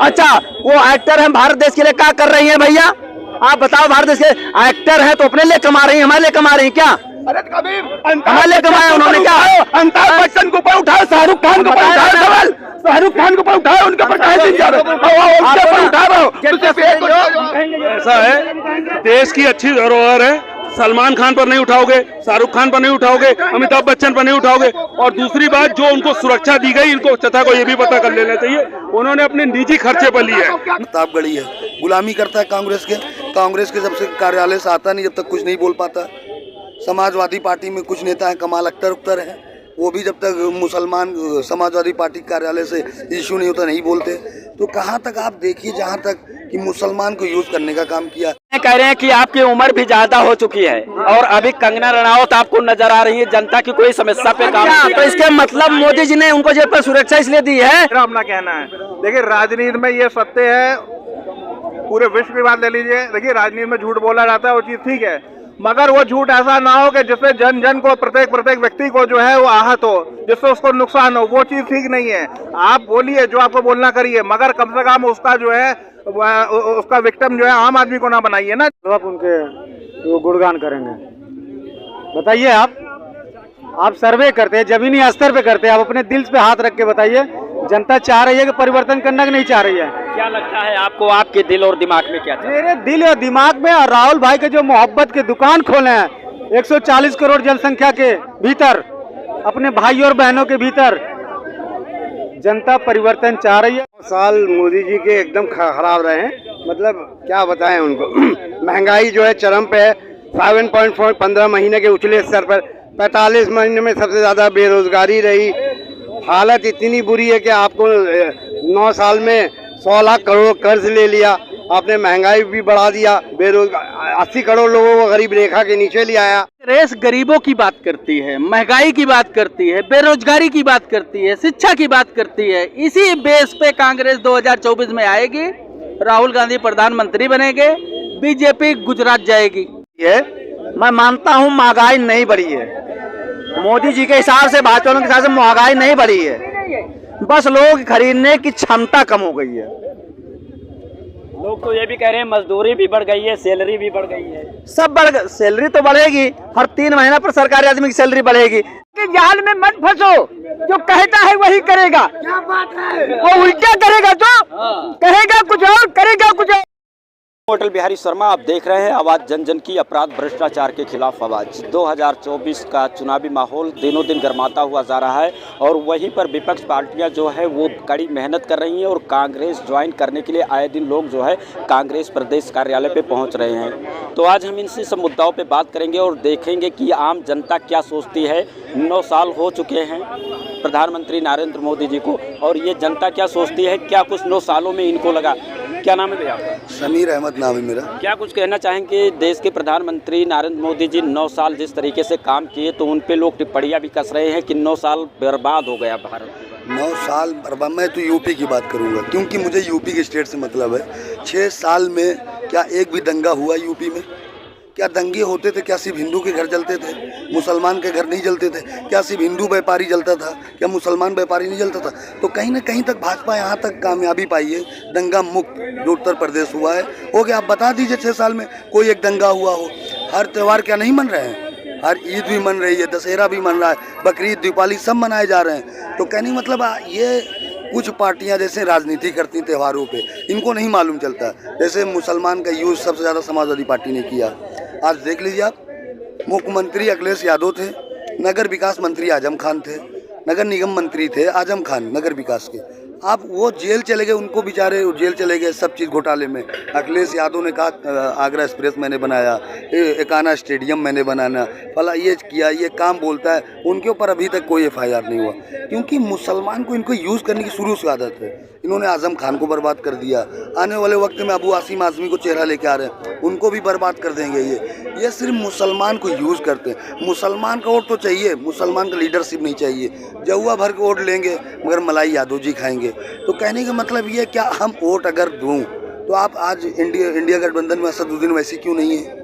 अच्छा, वो एक्टर हैं, भारत देश के लिए क्या कर रही हैं भैया? आप बताओ, भारत देश के एक्टर हैं तो अपने लिए कमा रही हैं, हमारे लिए कमा रही हैं क्या? अरे कभी हमारे लिए कमाया उन्होंने क्या? अमिताभ बच्चन को ऊपर उठाओ, शाहरुख खान को ऊपर उठाओ, सवाल शाहरुख खान को ऊपर उठाओ, उनके ऊपर कहे दिन जा रहे हो, उनके ऊपर उठा रहे हो। ऐसा है, देश की अच्छी धरोहर है, सलमान खान पर नहीं उठाओगे, शाहरुख खान पर नहीं उठाओगे, अमिताभ बच्चन पर नहीं उठाओगे। और दूसरी बात, जो उनको सुरक्षा दी गई, इनको चथा को ये भी पता कर लेना चाहिए, उन्होंने अपने निजी खर्चे पर लिए है। प्रतापगढ़ी है, गुलामी करता है कांग्रेस के जब से कार्यालय से आता नहीं, जब तक कुछ नहीं बोल पाता। समाजवादी पार्टी में कुछ नेता हैं, कमाल अख्तर हैं, वो भी जब तक मुसलमान समाजवादी पार्टी कार्यालय से इशू नहीं होता नहीं बोलते। तो कहाँ तक आप देखिए, जहाँ तक कि मुसलमान को यूज करने का काम किया। कह रहे हैं कि आपकी उम्र भी ज्यादा हो चुकी है और अभी कंगना रनावत आपको नजर आ रही है, जनता की कोई समस्या पे काम नहीं। तो इसके मतलब मोदी जी ने उनको जेब पर सुरक्षा इसलिए दी है। अपना कहना है, देखिए राजनीति में ये सत्य है, पूरे विश्व की बात ले लीजिए। देखिए राजनीति में झूठ बोला जाता है, वो चीज ठीक है, मगर वो झूठ ऐसा ना हो कि जिससे जन जन को, प्रत्येक व्यक्ति को जो है वो आहत हो, जिससे उसको नुकसान हो, वो चीज ठीक नहीं है। आप बोलिए, जो आपको बोलना करिए, मगर कम से कम उसका जो है उसका विक्टिम जो है आम आदमी को ना बनाइए ना। तो आप उनके वो गुणगान करेंगे, बताइए। आप सर्वे करते हैं, जमीनी स्तर पे करते हैं, आप अपने दिल पे हाथ रख के बताइए, जनता चाह रही है कि परिवर्तन करना कि नहीं चाह रही है? क्या लगता है आपको, आपके दिल और दिमाग में क्या? मेरे दिल और दिमाग में, और राहुल भाई के जो मोहब्बत के दुकान खोले हैं 140 करोड़ जनसंख्या के भीतर, अपने भाई और बहनों के भीतर, जनता परिवर्तन चाह रही है। साल मोदी जी के एकदम खराब रहे हैं, मतलब क्या बताएं उनको। महंगाई जो है चरम पे है, 7.4 15 महीने के उछले स्तर पर, 45 महीने में सबसे ज्यादा बेरोजगारी रही। हालत इतनी बुरी है कि आपको 9 साल में 100 लाख करोड़ कर्ज ले लिया आपने, महंगाई भी बढ़ा दिया, 80 करोड़ लोगों को गरीब रेखा के नीचे ले आया। कांग्रेस गरीबों की बात करती है, महंगाई की बात करती है, बेरोजगारी की बात करती है, शिक्षा की बात करती है। इसी बेस पे कांग्रेस 2024 में आएगी, राहुल गांधी प्रधानमंत्री बनेंगे, बीजेपी गुजरात जाएगी। मैं मानता हूँ महंगाई नहीं बढ़ी है, मोदी जी के हिसाब से, भाजपा के हिसाब से महंगाई नहीं बढ़ी है, बस लोग खरीदने की क्षमता कम हो गई है। लोग तो ये भी कह रहे हैं मजदूरी भी बढ़ गई है, सैलरी भी बढ़ गई है, सब सैलरी तो बढ़ेगी, हर 3 महीना पर सरकारी आदमी की सैलरी बढ़ेगी। कि जाल में मत फंसो, जो कहता है वही करेगा। क्या बात है? वो उल्टा करेगा तो कहेगा कुछ और, करेगा कुछ और। अटल बिहारी शर्मा, आप देख रहे हैं आवाज जन जन की, अपराध भ्रष्टाचार के खिलाफ आवाज। 2024 का चुनावी माहौल दिनों दिन गर्माता हुआ जा रहा है और वहीं पर विपक्ष पार्टियां जो है वो कड़ी मेहनत कर रही हैं और कांग्रेस ज्वाइन करने के लिए आए दिन लोग जो है कांग्रेस प्रदेश कार्यालय पे पहुंच रहे हैं। तो आज हम इनसे सब मुद्दाओं पे बात करेंगे और देखेंगे कि आम जनता क्या सोचती है। 9 साल हो चुके हैं प्रधानमंत्री नरेंद्र मोदी जी को, और ये जनता क्या सोचती है, क्या कुछ 9 सालों में इनको लगा। क्या नाम है भैया आपका? समीर अहमद नाम है मेरा। क्या कुछ कहना चाहेंगे, देश के प्रधानमंत्री नरेंद्र मोदी जी 9 साल जिस तरीके से काम किए, तो उन पे लोग टिप्पणियां भी कस रहे हैं कि 9 साल बर्बाद हो गया भारत। 9 साल बर्बाद, मैं तो यूपी की बात करूंगा क्योंकि मुझे यूपी के स्टेट से मतलब है। 6 साल में क्या एक भी दंगा हुआ यूपी में? क्या दंगे होते थे? क्या सिर्फ हिंदू के घर जलते थे, मुसलमान के घर नहीं जलते थे? क्या सिर्फ हिंदू व्यापारी जलता था, क्या मुसलमान व्यापारी नहीं जलता था? तो कहीं ना कहीं तक भाजपा यहाँ तक कामयाबी पाई है, दंगा मुक्त जो उत्तर प्रदेश हुआ है हो गया। आप बता दीजिए 6 साल में कोई एक दंगा हुआ हो? हर त्यौहार क्या नहीं मन रहे हैं? हर ईद भी मन रही है, दशहरा भी मन रहा है, बकरीद दीपावली सब मनाए जा रहे हैं। तो कहने मतलब ये कुछ पार्टियां जैसे राजनीति करती त्योहारों पे, इनको नहीं मालूम चलता। जैसे मुसलमान का यूज सबसे ज़्यादा समाजवादी पार्टी ने किया। आज देख लीजिए आप, मुख्यमंत्री अखिलेश यादव थे, नगर विकास मंत्री आजम खान थे, नगर निगम मंत्री थे आजम खान नगर विकास के। आप वो जेल चले गए, उनको बेचारे जेल चले गए सब चीज़ घोटाले में। अखिलेश यादव ने कहा आगरा एक्सप्रेस मैंने बनाया, एकाना स्टेडियम मैंने बनाना, फला ये किया, ये काम बोलता है। उनके ऊपर अभी तक कोई FIR नहीं हुआ क्योंकि मुसलमान को इनको यूज़ करने की शुरू से आदत है। इन्होंने आजम खान को बर्बाद कर दिया, आने वाले वक्त में अबू आसिम आज़मी को चेहरा लेके आ रहे हैं, उनको भी बर्बाद कर देंगे। ये सिर्फ मुसलमान को यूज़ करते हैं। मुसलमान का वोट तो चाहिए, मुसलमान का लीडरशिप नहीं चाहिए। जहुआ भर के वोट लेंगे मगर मलाई यादव जी खाएंगे। तो कहने का मतलब ये, क्या हम वोट अगर दूं तो आप आज इंडिया गठबंधन में असदुद्दीन वैसी क्यों नहीं है?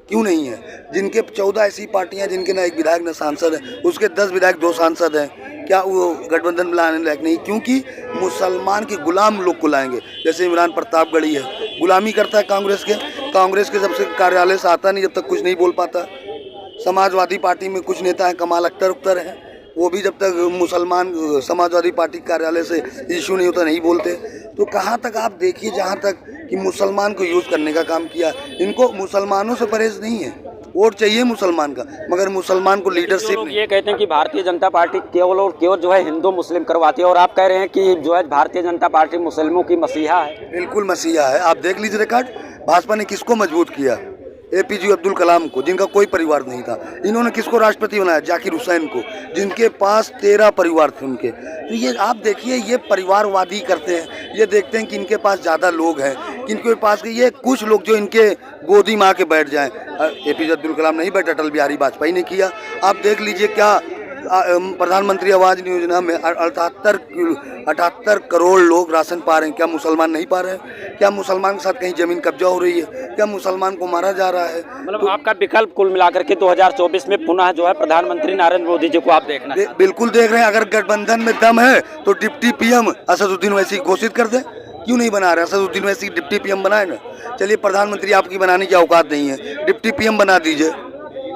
क्यों नहीं है? जिनके 14 ऐसी पार्टियां जिनके ना एक विधायक ना सांसद है, उसके 10 विधायक 2 सांसद हैं। क्या वो गठबंधन में लाने लायक नहीं? क्योंकि मुसलमान के गुलाम लोग को लाएंगे। जैसे इमरान प्रतापगढ़ी है, गुलामी करता है कांग्रेस के जब से कार्यालय से आता नहीं, जब तक कुछ नहीं बोल पाता। समाजवादी पार्टी में कुछ नेता हैं, कमाल अख्तर हैं, वो भी जब तक मुसलमान समाजवादी पार्टी कार्यालय से इशू नहीं होता नहीं बोलते। तो कहाँ तक आप देखिए, जहाँ तक कि मुसलमान को यूज़ करने का काम किया। इनको मुसलमानों से परहेज नहीं है, वोट चाहिए मुसलमान का, मगर मुसलमान को लीडरशिप नहीं। ये कहते हैं कि भारतीय जनता पार्टी केवल और केवल जो है हिंदू मुस्लिम करवाती है, और आप कह रहे हैं कि जो है भारतीय जनता पार्टी मुसलमानों की मसीहा है। बिल्कुल मसीहा है। आप देख लीजिए रिकॉर्ड, भाजपा ने किसको मजबूत किया? APJ अब्दुल कलाम को, जिनका कोई परिवार नहीं था। इन्होंने किसको राष्ट्रपति बनाया? जाकिर हुसैन को, जिनके पास 13 परिवार थे उनके। तो ये आप देखिए, ये परिवारवादी करते हैं। ये देखते हैं कि इनके पास ज़्यादा लोग हैं, कि इनके पास ये कुछ लोग जो इनके गोदी में आके बैठ जाएं। APJ अब्दुल कलाम नहीं बैठे, अटल बिहारी वाजपेयी ने किया। आप देख लीजिए क्या प्रधानमंत्री आवास योजना में 78 करोड़ लोग राशन पा रहे हैं। क्या मुसलमान नहीं पा रहे हैं? क्या मुसलमान के साथ कहीं जमीन कब्जा हो रही है? क्या मुसलमान को मारा जा रहा है? मतलब आपका विकल्प कुल मिलाकर के 2024 में पुनः जो है प्रधानमंत्री नरेंद्र मोदी जी को आप देखना बिल्कुल देख रहे हैं। अगर गठबंधन में दम है तो डिप्टी PM असदुद्दीन ओवैसी घोषित कर दे। क्यों नहीं बना रहे? असदुद्दीन ओवैसी डिप्टी PM बनाए ना। चलिए, प्रधानमंत्री आपकी बनाने की औकात नहीं है, डिप्टी PM बना दीजिए,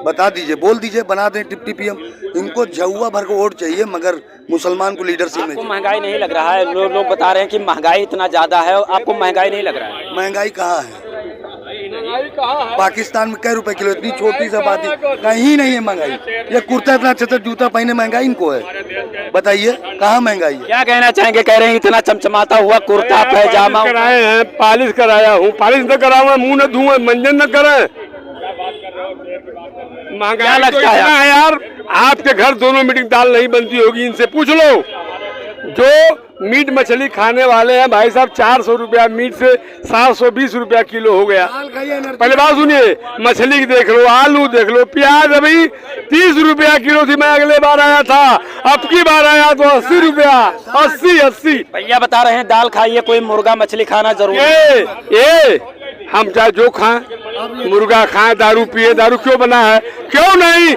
बता दीजिए, बोल दीजिए, बना दें डिप्टी PM। इनको झुआ भर को वोट चाहिए, मगर मुसलमान को लीडरशिप नहीं। आपको महंगाई नहीं लग रहा है? लोग बता रहे हैं कि महंगाई इतना ज्यादा है, आपको महंगाई नहीं लग रहा है? महंगाई कहाँ है? पाकिस्तान में कई रुपए किलो, इतनी छोटी सी आबादी, कहीं नहीं है महंगाई। ये कुर्ता इतना अच्छा जूता पहने, महंगाई इनको है? बताइए कहाँ महंगाई है? क्या कहना चाहेंगे? कह रहे हैं इतना चमचमाता हुआ कुर्ता पैजामा कराए हैं, पालिश कराया हूँ, पालिश न कराऊंगा, मुंह न धुआं, मंजन न करें। महंगाई लगता तो इतना है है यार, आपके घर दोनों मीटिंग दाल नहीं बनती होगी, इनसे पूछ लो। जो मीट मछली खाने वाले हैं भाई साहब, 400 रुपया मीट से 720 रुपया किलो हो गया। पहले बात सुनिए, मछली की देख लो, आलू देख लो, प्याज अभी 30 रुपया किलो थी, मैं अगले बार आया था, अब की बार आया तो 80 रुपया, 80। भैया बता रहे हैं दाल खाइए, कोई मुर्गा मछली खाना जरूरी है। हम चाहे जो खाएं, मुर्गा खाएं, दारू पिए, दारू क्यों बना है? क्यों नहीं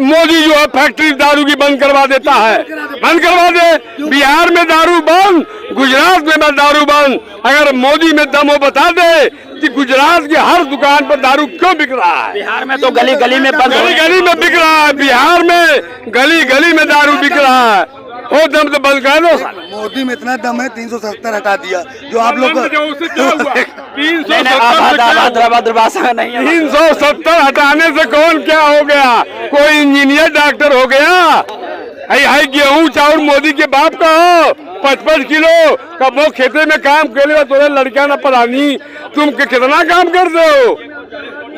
मोदी जो है फैक्ट्री दारू की बंद करवा देता है, बंद करवा दे। बिहार में दारू बंद, गुजरात में दारू बंद। अगर मोदी में दम हो बता दे कि गुजरात की हर दुकान पर दारू क्यों बिक रहा है? बिहार में तो गली गली में बंद, गली में बिक रहा है। बिहार में गली गली में दारू बिक रहा है। वो दम तो बंद कर दो। मोदी में इतना दम है, 370 हटा दिया। जो आप लोग 370 हटाने से कौन क्या हो गया? कोई इंजीनियर डॉक्टर हो गया? हाई गेहूं चाउर मोदी के बाप का हो, 55 किलो का वो खेते में काम कर ले, तो लड़कियां न पढ़ानी, तुम कितना काम करते हो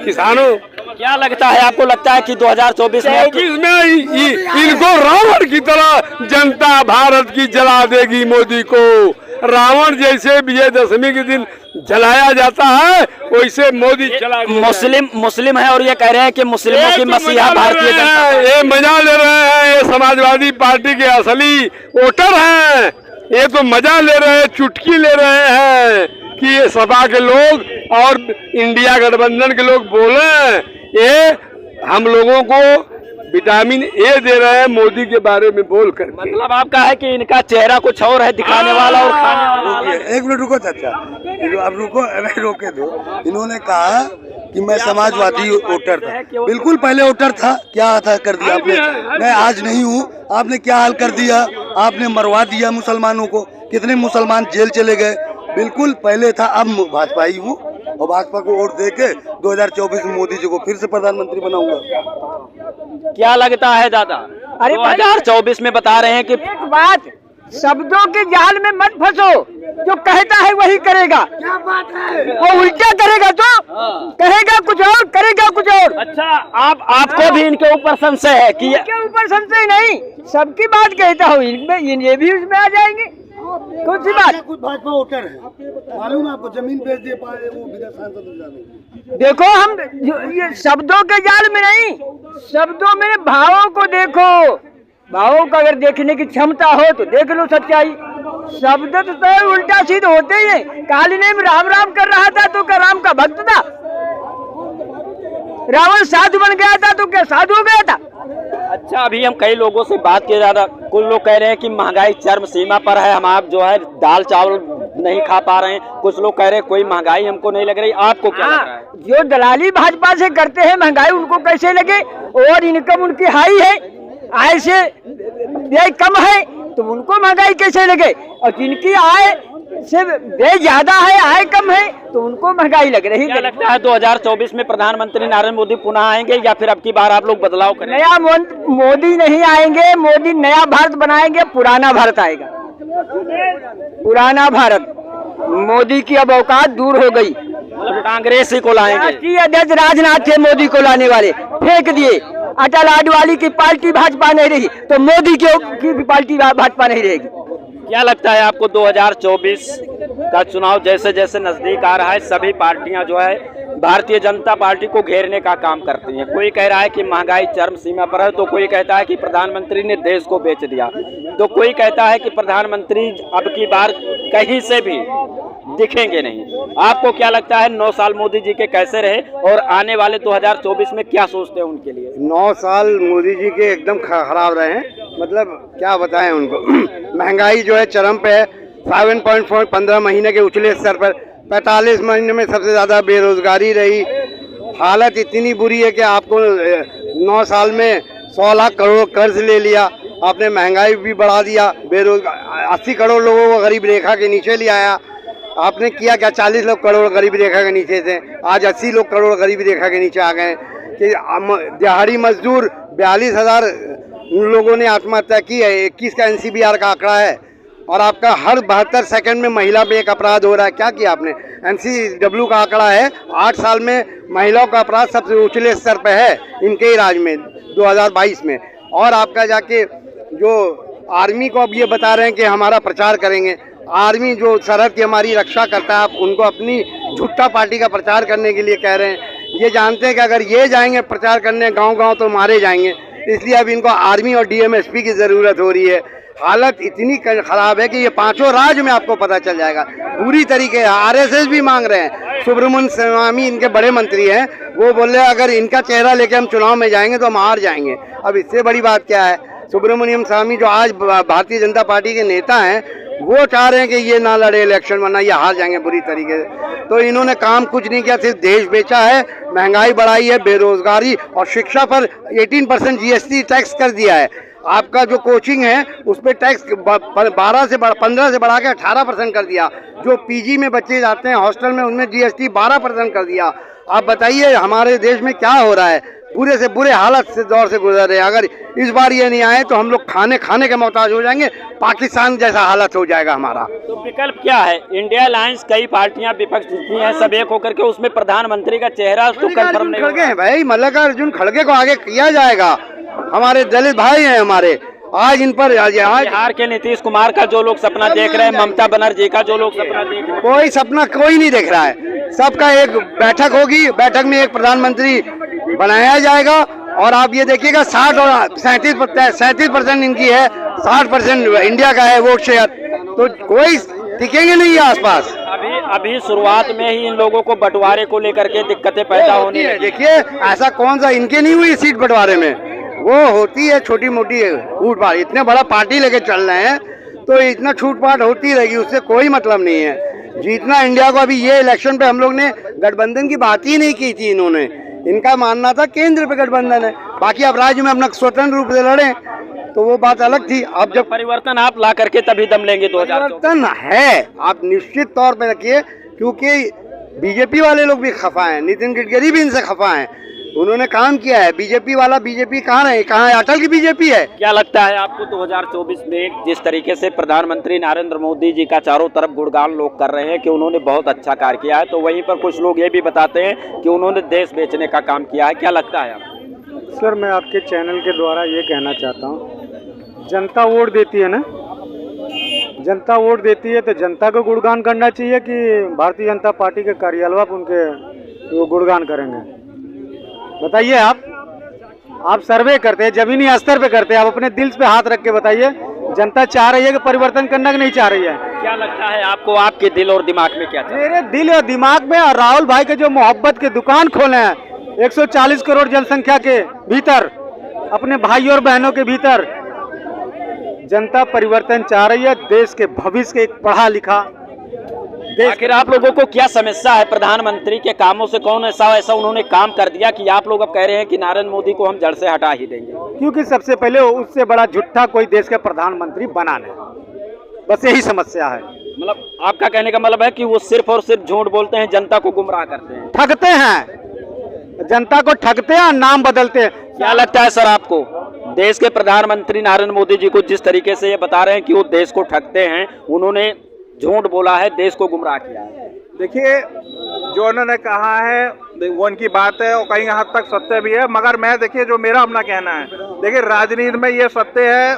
किसानों? क्या लगता है आपको? लगता है कि 2024 में इनको रावण की तरह जनता भारत की जला देगी मोदी को। रावण जैसे विजयदशमी के दिन जलाया जाता है, वैसे मोदी जला। मुस्लिम है और ये कह रहे हैं कि मुस्लिमों की मसीहा भारतीय जनता। ये मजा ले रहे हैं, ये समाजवादी पार्टी के असली वोटर हैं। ये तो मजा ले रहे हैं, चुटकी ले रहे हैं कि ये सपा के लोग और इंडिया गठबंधन के लोग बोले। ये हम लोगों को विटामिन ए दे रहे हैं मोदी के बारे में बोलकर। मतलब आपका है कि इनका चेहरा कुछ और है, दिखाने वाला और खाने वाला। एक मिनट रुको चाचा, अब रुको, रोके दो। इन्होंने कहा कि मैं समाजवादी वोटर था। बिल्कुल पहले वोटर था। क्या था कर दिया आपने? मैं आज नहीं हूँ। आपने क्या हाल कर दिया? आपने मरवा दिया मुसलमानों को। कितने मुसलमान जेल चले गए। बिल्कुल पहले था, अब भाजपा ही हूँ और भाजपा को वोट देके 2024 में मोदी जी को फिर से प्रधानमंत्री बनाऊंगा। क्या लगता है दादा? अरे 2024 में बता रहे हैं कि एक बात, शब्दों के जाल में मत फंसो। जो कहता है वही करेगा। क्या बात है? वो उल्टा करेगा तो कहेगा कुछ और, करेगा कुछ और। अच्छा, आपको भी इनके ऊपर संशय है कि? इनके ऊपर संशय नहीं, सबकी बात कहता हूँ। इनमें ये भी उसमें आ जाएंगे। कौन सी बात? कुछ भाजपा वोटर है, मालूम है आपको, जमीन बेच दे पाए वो विधायक सांसद। देखो, हम ये शब्दों के जाल में नहीं, शब्दों में भावों को देखो। भावों को अगर देखने की क्षमता हो तो देख लो सच्चाई। शब्द तो उल्टा सीधा होते ही है। काली ने राम राम कर रहा था तो क्या राम का भक्त था? रावण साधु बन गया था तो क्या साधु हो गया था? अच्छा, अभी हम कई लोगों से बात किए जा रहा, कुछ लोग कह रहे हैं कि महंगाई चरम सीमा पर है, हम आप जो है दाल चावल नहीं खा पा रहे हैं, कुछ लोग कह रहे हैं कोई महंगाई हमको नहीं लग रही, आपको क्या लग रहा है? जो दलाली भाजपा से करते हैं महंगाई उनको कैसे लगे? और इनकम उनकी हाई है, आय से व्यय कम है तो उनको महंगाई कैसे लगे? और जिनकी आय से व्यय ज्यादा है, आय कम है तो उनको महंगाई लग रही है। क्या लगता है 2024 में प्रधानमंत्री नरेंद्र मोदी पुनः आएंगे या फिर अब की बार आप लोग बदलाव करेंगे? नया मोदी नहीं आएंगे, मोदी नया भारत बनाएंगे, पुराना भारत आएगा। पुराना भारत, मोदी की अब औकात दूर हो गई। मतलब कांग्रेस ही को लाएंगे? राष्ट्रीय अध्यक्ष राजनाथ थे मोदी को लाने वाले, फेंक दिए। अटल आडवाणी की पार्टी भाजपा नहीं रही तो मोदी की पार्टी भाजपा नहीं रहेगी। क्या लगता है आपको 2024 का चुनाव जैसे जैसे नजदीक आ रहा है, सभी पार्टियां जो है भारतीय जनता पार्टी को घेरने का काम करती हैं? कोई कह रहा है कि महंगाई चरम सीमा पर है, तो कोई कहता है कि प्रधानमंत्री ने देश को बेच दिया, तो कोई कहता है कि प्रधानमंत्री अब की बार कहीं से भी दिखेंगे नहीं। आपको क्या लगता है 9 साल मोदी जी के कैसे रहे और आने वाले 2024 में क्या सोचते हैं उनके लिए? 9 साल मोदी जी के एकदम खराब रहे हैं, मतलब क्या बताएं उनको। महंगाई जो है चरम पे है, 7.15 महीने के उछले स्तर पर, 45 महीने में सबसे ज़्यादा बेरोजगारी रही। हालत इतनी बुरी है कि आपको 9 साल में 100 लाख करोड़ कर्ज ले लिया आपने, महंगाई भी बढ़ा दिया, 80 करोड़ लोगों को गरीब रेखा के नीचे ले आया आपने। किया क्या? 40 लोग करोड़ गरीबी रेखा के नीचे थे, आज 80 लोग करोड़ गरीबी रेखा के नीचे आ गए। कि दिहाड़ी मजदूर 42,000 लोगों ने आत्महत्या की है, 21 का NCBR का आंकड़ा है। और आपका हर 72 सेकंड में महिला पे एक अपराध हो रहा है। क्या किया आपने? NCW का आंकड़ा है, 8 साल में महिलाओं का अपराध सबसे ऊंचे स्तर पे है इनके ही राज में 2022 में। और आपका जाके जो आर्मी को अब ये बता रहे हैं कि हमारा प्रचार करेंगे, आर्मी जो सरहद की हमारी रक्षा करता है, आप उनको अपनी झूठा पार्टी का प्रचार करने के लिए कह रहे हैं। ये जानते हैं कि अगर ये जाएंगे प्रचार करने गांव-गांव तो मारे जाएंगे, इसलिए अब इनको आर्मी और DMSP की ज़रूरत हो रही है। हालत इतनी खराब है कि ये 5 राज्य में आपको पता चल जाएगा पूरी तरीके। RSS भी मांग रहे हैं, सुब्रमण्यम स्वामी इनके बड़े मंत्री हैं, वो बोल रहे हैं अगर इनका चेहरा लेके हम चुनाव में जाएंगे तो हम हार जाएंगे। अब इससे बड़ी बात क्या है? सुब्रमण्यम स्वामी जो आज भारतीय जनता पार्टी के नेता हैं, वो चाह रहे हैं कि ये ना लड़े इलेक्शन, वरना ये हार जाएंगे बुरी तरीके से। तो इन्होंने काम कुछ नहीं किया, सिर्फ देश बेचा है, महंगाई बढ़ाई है, बेरोजगारी और शिक्षा पर 18% GST टैक्स कर दिया है। आपका जो कोचिंग है उस पर टैक्स 15 से बढ़ा के 18% कर दिया। जो PG में बच्चे जाते हैं हॉस्टल में, उनमें GST 12% कर दिया। आप बताइए हमारे देश में क्या हो रहा है? बुरे से बुरे हालत से दौर से गुजर रहे हैं। अगर इस बार ये नहीं आए तो हम लोग खाने के मोहताज हो जाएंगे, पाकिस्तान जैसा हालत हो जाएगा हमारा। तो विकल्प क्या है? इंडिया अलायंस कई पार्टियां विपक्ष जीती हैं, सब एक होकर के, उसमें प्रधानमंत्री का चेहरा तो कंफर्म नहीं खड़गे हैं भाई, मल्लिकार्जुन खड़गे को आगे किया जाएगा। हमारे दलित भाई हैं हमारे, आज इन पर बिहार के नीतीश कुमार का जो लोग सपना देख रहे हैं, ममता बनर्जी का जो लोग सपना देख रहे हैं, कोई सपना कोई नहीं देख रहा है। सबका एक बैठक होगी, बैठक में एक प्रधानमंत्री बनाया जाएगा। और आप ये देखिएगा 60 और 37% इनकी है, 60% इंडिया का है वोट शेयर, तो कोई टिकेंगे नहीं आसपास। अभी शुरुआत में ही इन लोगों को बंटवारे को लेकर के दिक्कतें पैदा होनी है। देखिए ऐसा कौन सा इनके नहीं हुई सीट बंटवारे में, वो होती है छोटी मोटी छूट पाट। इतने बड़ा पार्टी लेके चल रहे हैं तो इतना छूट पाट होती रहेगी, उससे कोई मतलब नहीं है। जीतना इंडिया को, अभी ये इलेक्शन पे हम लोग ने गठबंधन की बात ही नहीं की थी। इन्होंने, इनका मानना था केंद्र पे गठबंधन है, बाकी अब राज्य में अपना स्वतंत्र रूप से लड़े तो वो बात अलग थी। अब जब परिवर्तन आप ला करके तभी दम लेंगे 2024। परिवर्तन है, आप निश्चित तौर पे रखिए, क्योंकि बीजेपी वाले लोग भी खफा हैं, नितिन गडकरी भी इनसे खफा हैं। उन्होंने काम किया है, बीजेपी वाला बीजेपी कहाँ रहे, कहाँ है? अटल की बीजेपी है। क्या लगता है आपको 2024 में जिस तरीके से प्रधानमंत्री नरेंद्र मोदी जी का चारों तरफ गुणगान लोग कर रहे हैं कि उन्होंने बहुत अच्छा कार्य किया है, तो वहीं पर कुछ लोग ये भी बताते हैं कि उन्होंने देश बेचने का काम किया है, क्या लगता है आपको? सर मैं आपके चैनल के द्वारा ये कहना चाहता हूँ, जनता वोट देती है ना, जनता वोट देती है तो जनता को गुणगान करना चाहिए कि भारतीय जनता पार्टी के कार्यवाह उनके वो गुणगान करेंगे? बताइए। आप सर्वे करते हैं, जमीनी स्तर पे करते हैं, आप अपने दिल पे हाथ रख के बताइए, जनता चाह रही है कि परिवर्तन करना कि नहीं चाह रही है? क्या लगता है आपको, आपके दिल और दिमाग में क्या? मेरे दिल और दिमाग में, और राहुल भाई के जो मोहब्बत के दुकान खोले हैं 140 करोड़ जनसंख्या के भीतर, अपने भाई और बहनों के भीतर जनता परिवर्तन चाह रही है। देश के भविष्य के एक पढ़ा लिखा आखिर आप लोगों को क्या समस्या है? प्रधानमंत्री के कामों से कौन ऐसा उन्होंने काम कर दिया कि आप लोग अब कह रहे हैं कि नरेंद्र मोदी को हम जड़ से हटा ही देंगे? क्योंकि सबसे पहले उससे बड़ा झूठा कोई देश का प्रधानमंत्री बना नहीं, बस यही समस्या है। मतलब आपका कहने का मतलब है कि वो सिर्फ और सिर्फ झूठ बोलते हैं, जनता को गुमराह करते हैं, ठगते हैं, जनता को ठगते हैं, नाम बदलते हैं। क्या लगता है सर आपको, देश के प्रधानमंत्री नरेंद्र मोदी जी को जिस तरीके से ये बता रहे हैं कि वो देश को ठगते हैं, उन्होंने झूठ बोला है, देश को गुमराह किया है? देखिए, जो उन्होंने कहा है वो उनकी बात है और कहीं हद तक सत्य भी है, मगर मैं देखिए जो मेरा अपना कहना है, देखिए राजनीति में ये सत्य है,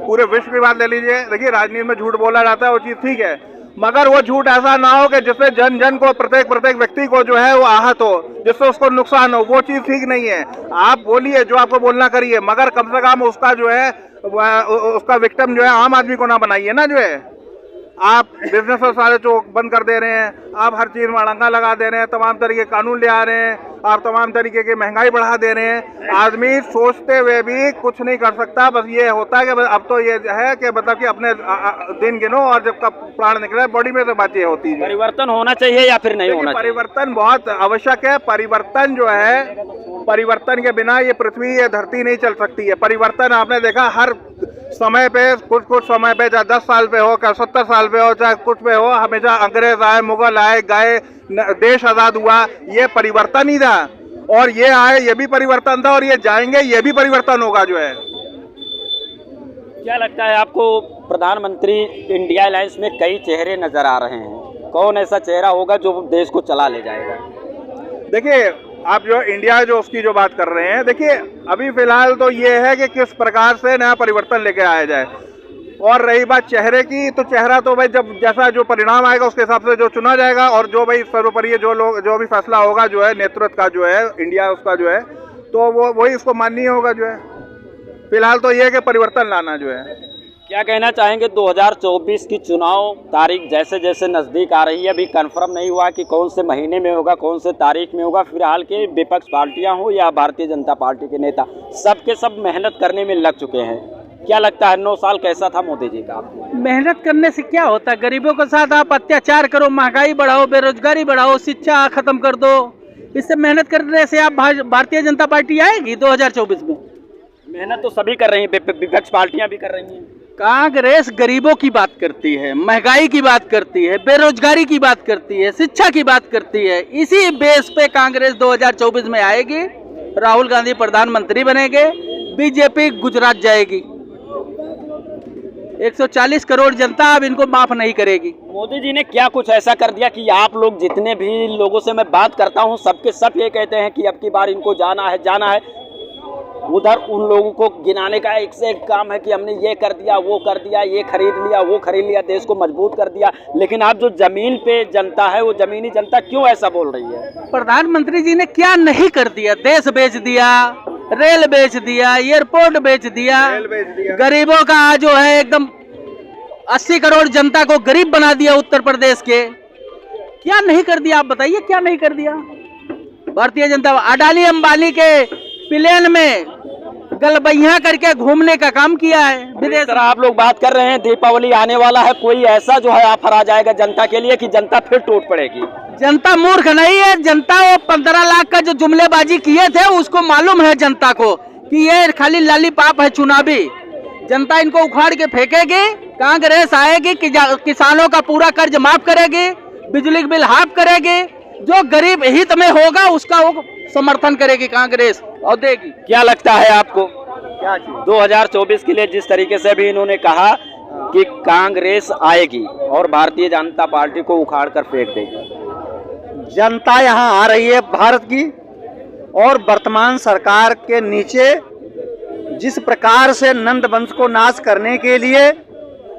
पूरे विश्व की बात ले लीजिए। देखिए राजनीति में झूठ बोला जाता है, वो चीज़ ठीक है, मगर वो झूठ ऐसा ना हो कि जिससे जन जन को, प्रत्येक व्यक्ति को जो है वो आहत हो, जिससे उसको नुकसान हो, वो चीज़ ठीक नहीं है। आप बोलिए, जो आपको बोलना करिए, मगर कम से कम उसका जो है उसका विक्टिम जो है आम आदमी को ना बनाइए ना। जो है आप बिजनेस सारे चौक बंद कर दे रहे हैं, आप हर चीज़ में अड़ंगा लगा दे रहे हैं, तमाम तरीके के कानून ले आ रहे हैं, आप तमाम तरीके की महंगाई बढ़ा दे रहे हैं। आदमी सोचते हुए भी कुछ नहीं कर सकता, बस ये होता है कि अब तो ये है कि मतलब कि अपने दिन गिनो और जब कब प्राण निकले बॉडी में तो बातें होती है। परिवर्तन होना चाहिए या फिर नहीं होना चाहिए? परिवर्तन बहुत आवश्यक है। परिवर्तन जो है, परिवर्तन के बिना ये पृथ्वी, ये धरती नहीं चल सकती है। परिवर्तन आपने देखा हर समय पे, कुछ समय पे, चाहे 10 साल पे हो, चाहे 70 साल पे हो, चाहे कुछ पे हो, हमेशा अंग्रेज आए, मुगल आए, गए, देश आजाद हुआ, ये परिवर्तन ही था। और ये आए, ये भी परिवर्तन था, और ये जाएंगे, ये भी परिवर्तन होगा। जो है क्या लगता है आपको, प्रधानमंत्री इंडिया अलायंस में कई चेहरे नजर आ रहे हैं, कौन ऐसा चेहरा होगा जो देश को चला ले जाएगा? देखिए, आप जो इंडिया जो उसकी जो बात कर रहे हैं, देखिए अभी फिलहाल तो ये है कि किस प्रकार से नया परिवर्तन लेके आया जाए। और रही बात चेहरे की, तो चेहरा तो भाई जब जैसा जो परिणाम आएगा उसके हिसाब से जो चुना जाएगा, और जो भाई सर्वोपरि जो भी फैसला होगा जो है नेतृत्व का, जो है इंडिया उसका जो है, तो वो वही उसको माननीय होगा। जो है फिलहाल तो ये है कि परिवर्तन लाना। जो है क्या कहना चाहेंगे, 2024 की चुनाव तारीख जैसे जैसे नज़दीक आ रही है, अभी कंफर्म नहीं हुआ कि कौन से महीने में होगा, कौन से तारीख में होगा। फिलहाल के विपक्ष पार्टियां हो या भारतीय जनता पार्टी के नेता, सबके सब मेहनत करने में लग चुके हैं। क्या लगता है 9 साल कैसा था मोदी जी का? मेहनत करने से क्या होता है? गरीबों के साथ आप अत्याचार करो, महंगाई बढ़ाओ, बेरोजगारी बढ़ाओ, शिक्षा खत्म कर दो। इससे मेहनत करने से आप भारतीय जनता पार्टी आएगी 2024 में? मेहनत तो सभी कर रही हैं, विपक्ष पार्टियां भी कर रही हैं। कांग्रेस गरीबों की बात करती है, महंगाई की बात करती है, बेरोजगारी की बात करती है, शिक्षा की बात करती है। इसी बेस पे कांग्रेस 2024 में आएगी, राहुल गांधी प्रधानमंत्री बनेंगे, बीजेपी गुजरात जाएगी। 140 करोड़ जनता अब इनको माफ नहीं करेगी। मोदी जी ने क्या कुछ ऐसा कर दिया कि आप लोग, जितने भी लोगों से मैं बात करता हूं, सबके सब ये कहते हैं कि अब की बार इनको जाना है। उधर उन लोगों को गिनाने का एक से एक काम है कि हमने ये कर दिया, वो कर दिया, ये खरीद लिया, वो खरीद लिया, देश को मजबूत कर दिया। लेकिन आप जो जमीन पे जनता है, वो जमीनी जनता क्यों ऐसा बोल रही है? प्रधानमंत्री जी ने क्या नहीं कर दिया? देश बेच दिया, रेल बेच दिया, एयरपोर्ट बेच दिया, गरीबों का जो है एकदम 80 करोड़ जनता को गरीब बना दिया उत्तर प्रदेश के। क्या नहीं कर दिया? आप बताइए, क्या नहीं कर दिया भारतीय जनता? अडानी अंबानी के प्लेन में गलबैया करके घूमने का काम किया है विदेश। तरह आप लोग बात कर रहे हैं, दीपावली आने वाला है, कोई ऐसा जो है ऑफर आ जाएगा जनता के लिए कि जनता फिर टूट पड़ेगी? जनता मूर्ख नहीं है। जनता वो 15 लाख का जो जुमलेबाजी किए थे, उसको मालूम है जनता को कि ये खाली लॉलीपॉप है चुनावी। जनता इनको उखाड़ के फेंकेगी। कांग्रेस आएगी कि किसानों का पूरा कर्ज माफ करेगी, बिजली बिल हाफ करेगी, जो गरीब हित में होगा उसका वो समर्थन करेगी कांग्रेस और देगी। क्या लगता है आपको, क्या 2024 के लिए जिस तरीके से भी इन्होंने कहा कि कांग्रेस आएगी और भारतीय जनता पार्टी को उखाड़ कर फेंक देगी? जनता यहाँ आ रही है भारत की, और वर्तमान सरकार के नीचे जिस प्रकार से नंद वंश को नाश करने के लिए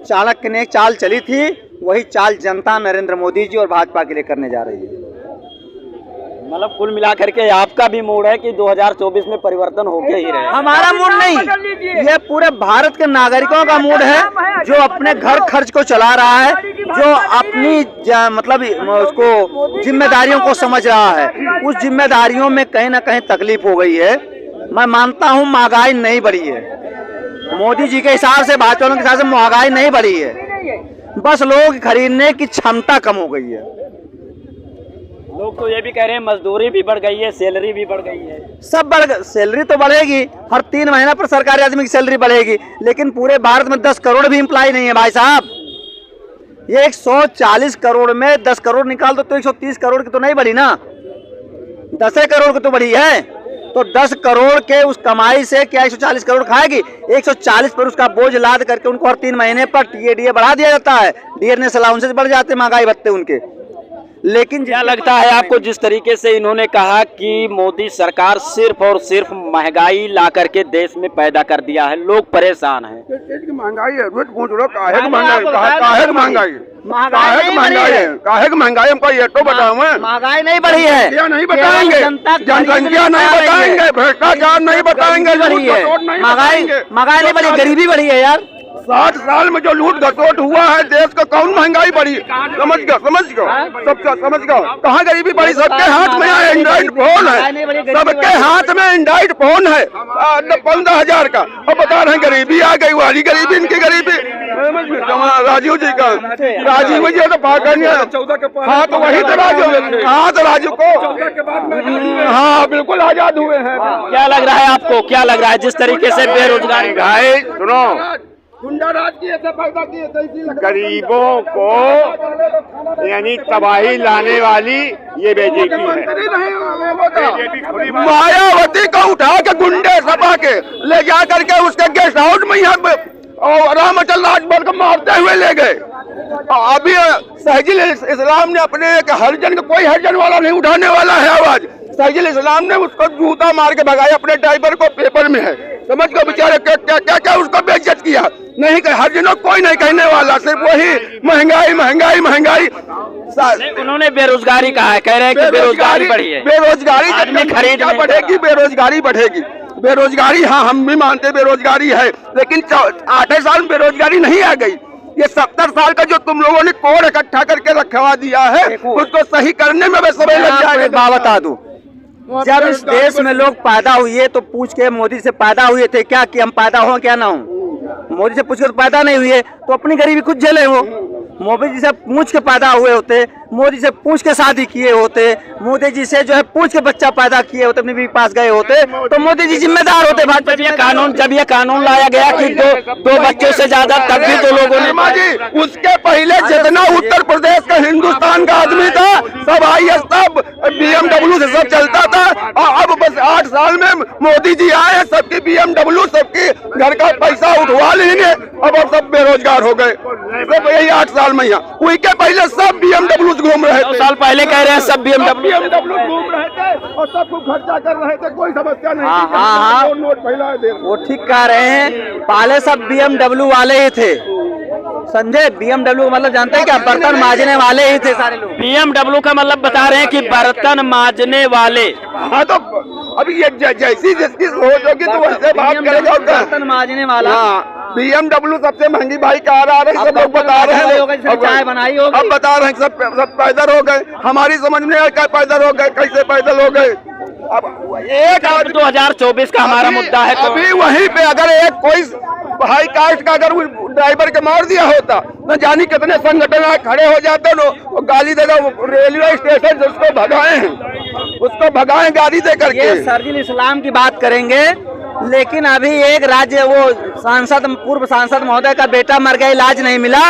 चाणक्य ने एक चाल चली थी, वही चाल जनता नरेंद्र मोदी जी और भाजपा के लिए करने जा रही है। मतलब कुल मिलाकर के आपका भी मूड है कि 2024 में परिवर्तन होके ही रहे। हमारा मूड नहीं, ये पूरे भारत के नागरिकों का मूड है जो अपने घर खर्च को चला रहा है, जो अपनी मतलब उसको जिम्मेदारियों को समझ रहा है। उस जिम्मेदारियों में कहीं ना कहीं तकलीफ हो गई है। मैं मानता हूँ महंगाई नहीं बढ़ी है, मोदी जी के हिसाब से, भाजपा के हिसाब से महंगाई नहीं बढ़ी है, बस लोग खरीदने की क्षमता कम हो गई है। लोग तो ये भी कह रहे हैं मजदूरी भी बढ़ गई है, सैलरी भी बढ़ गई है। सब सैलरी तो बढ़ेगी, हर 3 महीना पर सरकारी आदमी की सैलरी बढ़ेगी, लेकिन पूरे भारत में 10 करोड़ भी एम्प्लॉय नहीं है भाई साहब। ये 140 करोड़ में 10 करोड़ निकाल दो तो 130 करोड़ की तो नहीं बढ़ी ना, 10 करोड़ की तो बढ़ी है। तो 10 करोड़ के उस कमाई से क्या 140 करोड़ खाएगी? 140 पर उसका बोझ लाद करके उनको हर 3 महीने पर टीए बढ़ा दिया जाता है, डियरनेस अलाउंसेस बढ़ जाते, महंगाई भत्ते उनके। लेकिन क्या लगता है आपको, जिस तरीके से इन्होंने कहा कि मोदी सरकार सिर्फ और सिर्फ महंगाई ला करके देश में पैदा कर दिया है, लोग परेशान हैं। महंगाई है, पूछ लो काहे की महंगाई, काहे की महंगाई, काहे की महंगाई, हमको ये तो बताओ। महंगाई नहीं बढ़ी है, नहीं बताएंगे, जनसंख्या नहीं बताएंगे, भ्रष्टाचार नहीं बताएंगे, महंगाई नहीं बढ़ी, गरीबी बढ़ी है यार। 60 साल में जो लूट घसोट हुआ है देश का, कौन महंगाई बढ़ी? समझ गए सबका, समझ गए कहाँ गरीबी बढ़ी? सबके हाथ में एंड्रॉइड फोन है, सबके हाथ में एंड्रॉइड फोन है 15,000 का, अब बता रहे हैं गरीबी आ गई, वाली गरीबी, इनकी गरीबी। राजीव जी का, राजीव जी तो पाकिस्तान, हाँ तो वही तो राजीव, हाँ तो राजीव को, हाँ बिल्कुल आजाद हुए हैं। क्या लग रहा है आपको, क्या लग रहा है जिस तरीके से बेरोजगारी? सुनो, गुंडाराज की ऐसे पैदा की, गरीबों को यानी तबाही लाने वाली ये बीजेपी है। मायावती को उठा के गुंडे सपा के ले जा करके उसके गेस्ट हाउस में यहाँ और रामचंद्र राजभर को मारते हुए ले गए। अभी सहजिल इस्लाम ने अपने एक हरिजन का, कोई हरिजन वाला नहीं उठाने वाला है आवाज, सहजिल इस्लाम ने उसको जूता मार के भगाया, अपने ड्राइवर को पेपर में है, समझ को बेचारे क्या उसको बेइज्जत किया। नहीं हरिजनों कोई नहीं कहने वाला, सिर्फ वही महंगाई महंगाई महंगाई। उन्होंने बेरोजगारी कहा है, कह रहे हैं कि बेरोजगारी बढ़ी है, बेरोजगारी खरीद बढ़ेगी, बेरोजगारी बढ़ेगी, बेरोजगारी, हाँ हम भी मानते बेरोजगारी है, लेकिन 8 साल में बेरोजगारी नहीं आ गई। ये 70 साल का जो तुम लोगों ने कोड इकट्ठा करके रखवा दिया है, उसको सही करने में भी समय लग जाएगा। बता दूं, जब इस देश में लोग पैदा हुए तो पूछ के मोदी से पैदा हुए थे क्या कि हम पैदा हो क्या ना हो? मोदी से पूछ के तो पैदा नहीं हुए, तो अपनी गरीबी खुद झेले हो। मोदी जी से पूछ के पैदा हुए होते, मोदी से पूछ के शादी किए होते, मोदी जी से जो है पूछ के बच्चा पैदा किए होते, अपने भी पास गए होते, तो मोदी जी जिम्मेदार होते। जब ये कानून लाया गया कि दो बच्चों से ज्यादा, तब भी तो लोगों ने, उसके पहले जितना उत्तर प्रदेश का हिंदुस्तान का आदमी था सब IS, सब BMW से सब चलता था, और अब बस 8 साल में मोदी जी आए, सबकी BMW, सबकी घर का पैसा उठवा लेंगे, अब सब बेरोजगार हो गए, सब यही 8 साल में। उसके पहले सब BMW घूम रहे थे, 2 साल पहले कह रहे हैं सब BMW घूम रहे थे और सब कुछ खर्चा कर रहे थे, कोई समस्या नहीं। हाँ, नोट फैला दे, वो ठीक कह रहे हैं, पहले सब BMW वाले ही थे, संजय। BMW का मतलब जानते हैं क्या? बर्तन मांजने वाले ही थे सारे लोग। BMW का मतलब बता रहे हैं कि बर्तन मांजने वाले। हाँ तो अभी ये जैसी जिसकी सोच होगी तो वैसे बात करेगा। बर्तन मांजने वाला BMW सबसे महंगी बाइक आ रहा है, सब लोग बता रहे हैं, चाय बनाई होगी, अब बता रहे हैं सब पैदल हो गए, हमारी समझ में क्या पैदल हो गए, कैसे पैदल हो गए। अब एक 2024 का हमारा मुद्दा है, अभी वहीं पे अगर एक कोई हाई कास्ट का अगर ड्राइवर के मार दिया होता, न जानी कितने संगठन खड़े हो जाते, नो गाली देगा, रेलवे स्टेशन से उसको भगाए हैं, उसको भगाए गाली दे करके। ये सर्जिल इस्लाम की बात करेंगे, लेकिन अभी एक राज्य वो सांसद, पूर्व सांसद महोदय का बेटा मर गया, इलाज नहीं मिला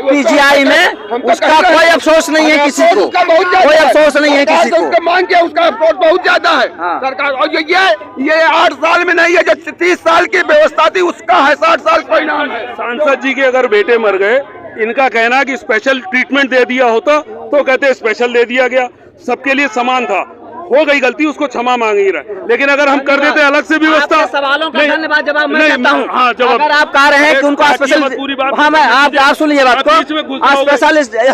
PGI में, उसका कोई अफसोस नहीं है किसी को, कोई अफसोस नहीं है किसी को। मांग के उसका अफसोस बहुत ज्यादा है सरकार। और ये 8 साल में नहीं है, जो 30 साल की व्यवस्था थी उसका है 60 साल परिणाम है। सांसद जी के अगर बेटे मर गए, इनका कहना कि स्पेशल ट्रीटमेंट दे दिया होता, तो कहते स्पेशल दे दिया गया, सबके लिए समान था। हो गई गलती, उसको क्षमा मांग ही रहे, लेकिन अगर हम कर देते अलग से व्यवस्था। आपके सवालों का धन्यवाद जवाब मैं नहीं, देता हूं। हाँ, जवाब। अगर आप कह रहे हैं कि उनको स्पेशल, पूरी बात हाँ मैं आप सुनिए बात को, बीच में घुस जाओगे।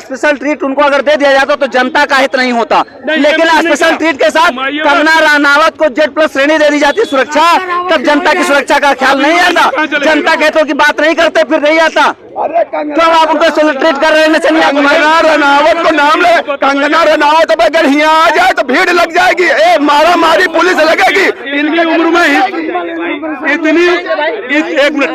स्पेशल ट्रीट उनको अगर दे दिया जाता तो जनता का हित नहीं होता, नहीं, लेकिन ये मैंने स्पेशल कहा। ट्रीट के साथ घुमाइए कंगना रनावत को Z+ श्रेणी दे दी जाती सुरक्षा, तब जनता की सुरक्षा का ख्याल नहीं आता, जनता के हितों की बात नहीं करते, फिर नहीं आता। क्यों आप उनको स्पेशल ट्रीट कर रहे हैं? कंगना रनावत को नाम ले, कंगना रनावत अब अगर यहाँ आ जाए तो भीड़ लग जाएगी, ए मारा मारी पुलिस लगेगी। इनकी उम्र में इतनी एक मिनट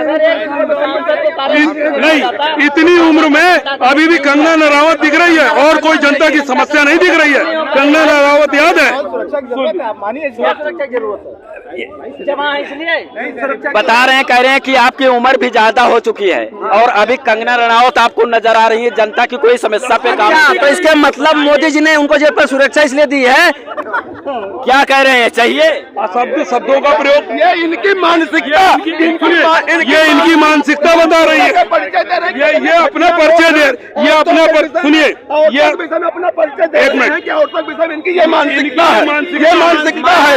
नहीं, इतनी उम्र में अभी भी कंगना रनावत दिख रही है और कोई जनता की समस्या नहीं दिख रही है। कंगना रनावत याद है, बता रहे हैं, कह रहे हैं कि आपकी उम्र भी ज्यादा हो चुकी है और अभी कंगना रनावत आपको नजर आ रही है, जनता की कोई समस्या पे काम नहीं। तो इसके मतलब मोदी जी ने उनको जेल पर सुरक्षा इसलिए दी है, क्या कह रहे हैं? चाहिए शब्दों का प्रयोग, ये इनकी मानसिकता, ये इनकी मानसिकता बता रही है। ये अपना परिचय दे, ये अपना सुनिए, ये अपना परिचय दे एक मिनट, इनकी ये मानसिकता है, ये मानसिकता है।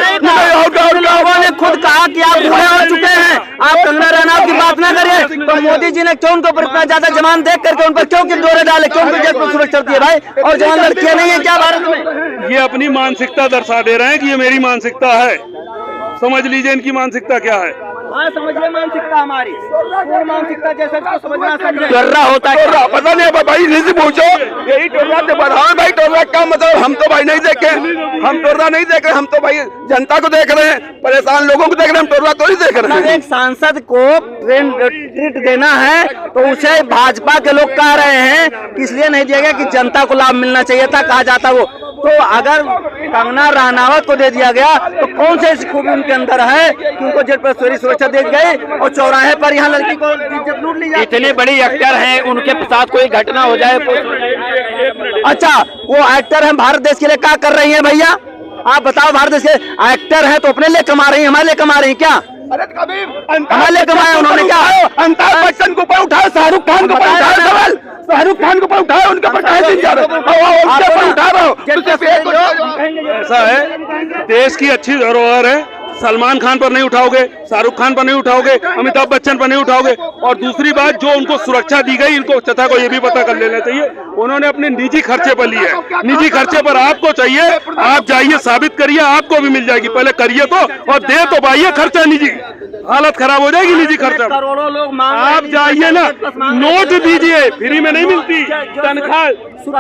लोगों ने खुद कहा कि आप बूढ़े हो चुके हैं, आप कंगना रनावत की बात ना करिए, तो मोदी जी ने क्यों उनको पर इतना ज्यादा जवान देख करके उन पर क्यों किरदोरे डाले, क्यों उनको जेल पर सुरक्षा दी है भाई? और जवान लड़कियां नहीं है क्या भारत में? ये अपनी मानसिकता दर्शा दे रहे हैं कि ये मेरी मानसिकता है। समझ लीजिए इनकी मानसिकता क्या है। हाँ समझिए मानसिकता हमारी, मानसिकता जैसे इसको समझना समझे। टोर्रा होता है, पता नहीं भाई, इन्हीं से पूछो, यही टोर्रा से बड़ा। हाँ भाई, टोर्रा का मतलब हम तो भाई नहीं देखे, हम टोर्रा नहीं देख रहे, हम तो भाई जनता को देख रहे हैं, परेशान लोगों को देख रहे हैं, हम टोर्रा तो नहीं देख रहे हैं। एक सांसद को ट्रीट देना है तो उसे भाजपा के लोग कह रहे हैं कि इसलिए नहीं दिया गया कि जनता को लाभ मिलना चाहिए था, कहा जाता वो। तो अगर कंगना रनावत को दे दिया गया तो कौन से ऐसी खूबी उनके अंदर है कि उनको जेल पर सुरक्षा दे गई और चौराहे पर यहाँ लड़की को इज्जत लूट ली जाए? इतने बड़ी एक्टर हैं, उनके साथ कोई घटना हो जाए। अच्छा, वो एक्टर हैं, भारत देश के लिए क्या कर रही हैं भैया? आप बताओ, भारत देश के एक्टर हैं तो अपने लिए कमा रही हैं, हमारे लिए कमा रही हैं क्या? अरे कभी हमारे लिए कमाया उन्होंने क्या? अमिताभ बच्चन को ऊपर उठाओ, शाहरुख खान को ऊपर उठाओ, सवाल शाहरुख खान को ऊपर उठाओ, उनके ऊपर कहे दिन जा रहे हो, उनके ऊपर उठा रहे हो। ऐसा है, देश की अच्छी धरोहर है, सलमान खान पर नहीं उठाओगे, शाहरुख खान पर नहीं उठाओगे, अमिताभ बच्चन पर नहीं उठाओगे। और दूसरी बात, जो उनको सुरक्षा दी गई, इनको जनता को ये भी पता कर लेना चाहिए, उन्होंने अपने निजी खर्चे पर लिए है। निजी खर्चे पर आपको चाहिए, आप जाइए, साबित करिए, आपको भी मिल जाएगी। पहले करिए तो, और दे तो पाइए खर्चा निजी, हालत खराब हो जाएगी निजी खर्चा। करोड़ों लोग आप जाइए ना, नोट दीजिए, फ्री में नहीं मिलती तनख्वाह,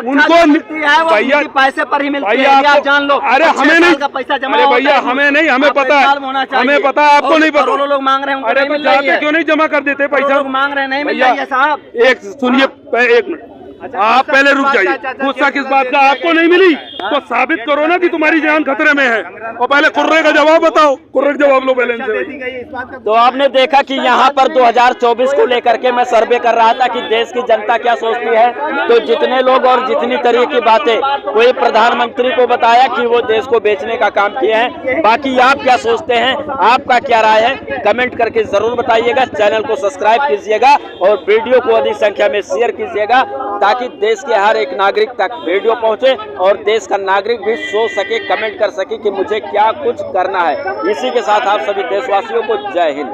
उनको मिलती है वो भैया पैसे पर ही मिलती है, भैया आप जान लो। अरे हमें नहीं, का पैसा जमा अरे भैया हमें नहीं, हमें पता है, हमें पता है, आपको नहीं पता। करोड़ों लोग मांग रहे हैं, अरे तो जाते क्यों नहीं जमा कर देते पैसा? लोग मांग रहे हैं, नहीं मिल रही है साहब। एक सुनिए, एक मिनट, आप पहले रुक जाइए। गुस्सा किस बात का? आपको नहीं मिली तो साबित करो ना कि तुम्हारी जान खतरे में है, और पहले कुर्रे का जवाब बताओ, कुर्रे का जवाब लो पहले इनसे। तो आपने देखा कि यहाँ पर 2024 को लेकर के मैं सर्वे कर रहा था कि देश की जनता क्या सोचती है, तो जितने लोग और जितनी तरह की बातें, कोई प्रधानमंत्री को बताया कि वो देश को बेचने का काम किए हैं। बाकी आप क्या सोचते हैं, आपका क्या राय है, कमेंट करके जरूर बताइएगा। चैनल को सब्सक्राइब कीजिएगा और वीडियो को अधिक संख्या में शेयर कीजिएगा, ताकि देश के हर एक नागरिक तक वीडियो पहुंचे और देश का नागरिक भी सोच सके, कमेंट कर सके कि मुझे क्या कुछ करना है। इसी के साथ आप सभी देशवासियों को जय हिंद।